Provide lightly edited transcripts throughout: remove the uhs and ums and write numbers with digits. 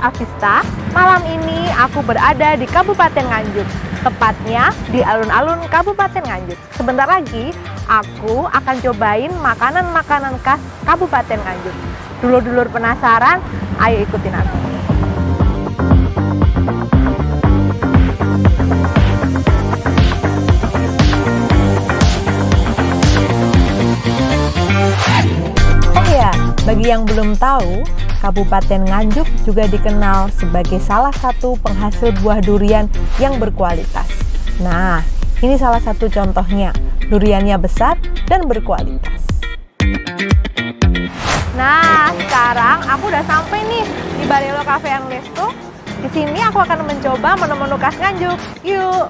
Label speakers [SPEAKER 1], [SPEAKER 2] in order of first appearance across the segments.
[SPEAKER 1] Afista. Malam ini aku berada di Kabupaten Nganjuk, tepatnya di alun-alun Kabupaten Nganjuk. Sebentar lagi aku akan cobain makanan-makanan khas Kabupaten Nganjuk. Dulur-dulur penasaran? Ayo ikutin aku. Bagi yang belum tahu, Kabupaten Nganjuk juga dikenal sebagai salah satu penghasil buah durian yang berkualitas. Nah, ini salah satu contohnya. Duriannya besar dan berkualitas. Nah, sekarang aku udah sampai nih di Barelo Cafe and Resto. Di sini aku akan mencoba menu-menu khas Nganjuk. Yuk!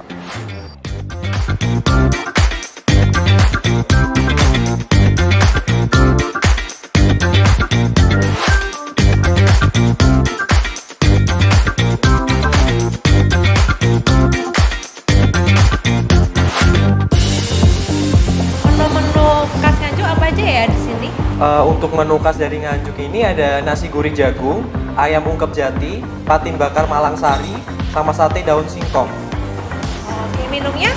[SPEAKER 2] Untuk menu khas dari Nganjuk ini ada nasi gurih jagung, ayam ungkep jati, patin bakar Malang Sari, sama sate daun singkong.
[SPEAKER 1] Oke, minumnya?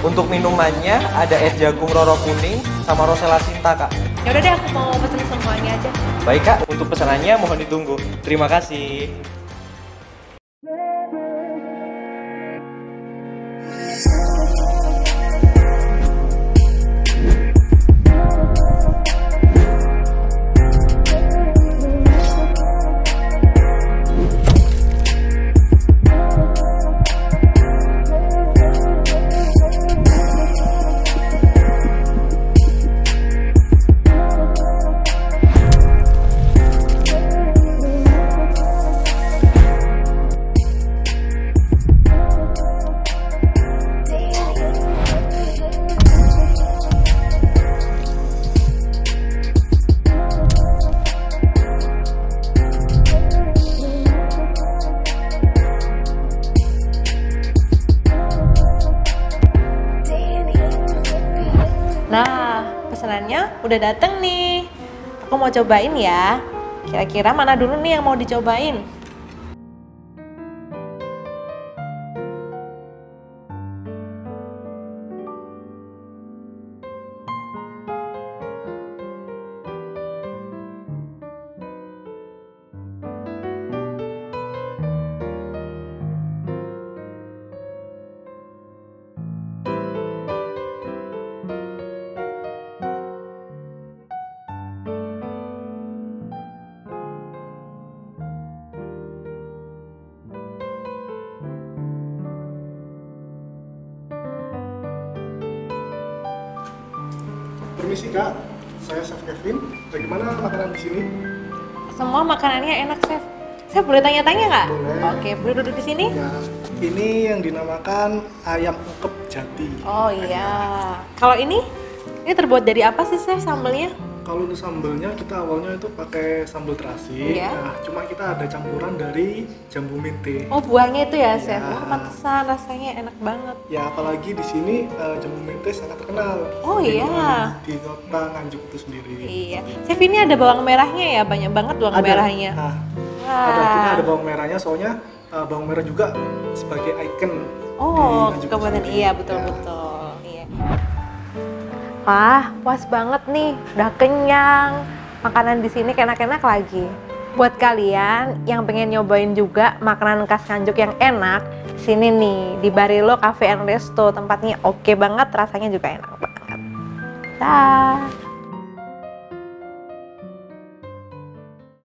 [SPEAKER 2] Untuk minumannya ada es jagung roro kuning sama rosella cinta, Kak.
[SPEAKER 1] Yaudah deh, aku mau pesen semuanya aja.
[SPEAKER 2] Baik, Kak. Untuk pesanannya mohon ditunggu. Terima kasih.
[SPEAKER 1] Nah, pesanannya udah dateng nih. Aku mau cobain ya. Kira-kira mana dulu nih yang mau dicobain?
[SPEAKER 3] Permisi Kak, saya Chef Kevin. Bagaimana makanan di sini?
[SPEAKER 1] Semua makanannya enak, Chef. Saya boleh tanya-tanya nggak?
[SPEAKER 3] Boleh.
[SPEAKER 1] Oke, boleh duduk di sini?
[SPEAKER 3] Ya, ini yang dinamakan ayam ungkep jati.
[SPEAKER 1] Oh iya. Kalau ini terbuat dari apa sih, Chef, sambelnya?
[SPEAKER 3] Kalau untuk sambelnya kita awalnya itu pakai sambal terasi.
[SPEAKER 1] Iya.
[SPEAKER 3] Nah, cuma kita ada campuran dari jambu mente.
[SPEAKER 1] Oh, buahnya itu ya, Chef?
[SPEAKER 3] Iya.
[SPEAKER 1] Oh, pantesan rasanya enak banget.
[SPEAKER 3] Ya, apalagi di sini jambu mente sangat terkenal.
[SPEAKER 1] Oh iya.
[SPEAKER 3] Di kota Nganjuk itu sendiri.
[SPEAKER 1] Iya. Chef, ini ada bawang merahnya ya? Banyak banget bawang merahnya.
[SPEAKER 3] Nah,
[SPEAKER 1] Wah.
[SPEAKER 3] kita ada bawang merahnya, soalnya bawang merah juga sebagai ikon
[SPEAKER 1] Oh,
[SPEAKER 3] di Nganjuk
[SPEAKER 1] Kabupaten.
[SPEAKER 3] sendiri.
[SPEAKER 1] Iya,
[SPEAKER 3] Ya.
[SPEAKER 1] betul-betul. Iya. Wah, puas banget nih. Udah kenyang. Makanan di sini enak-enak lagi. Buat kalian yang pengen nyobain juga makanan khas Nganjuk yang enak, sini nih di Barelo Cafe and Resto. Tempatnya oke banget, rasanya juga enak banget. Dah.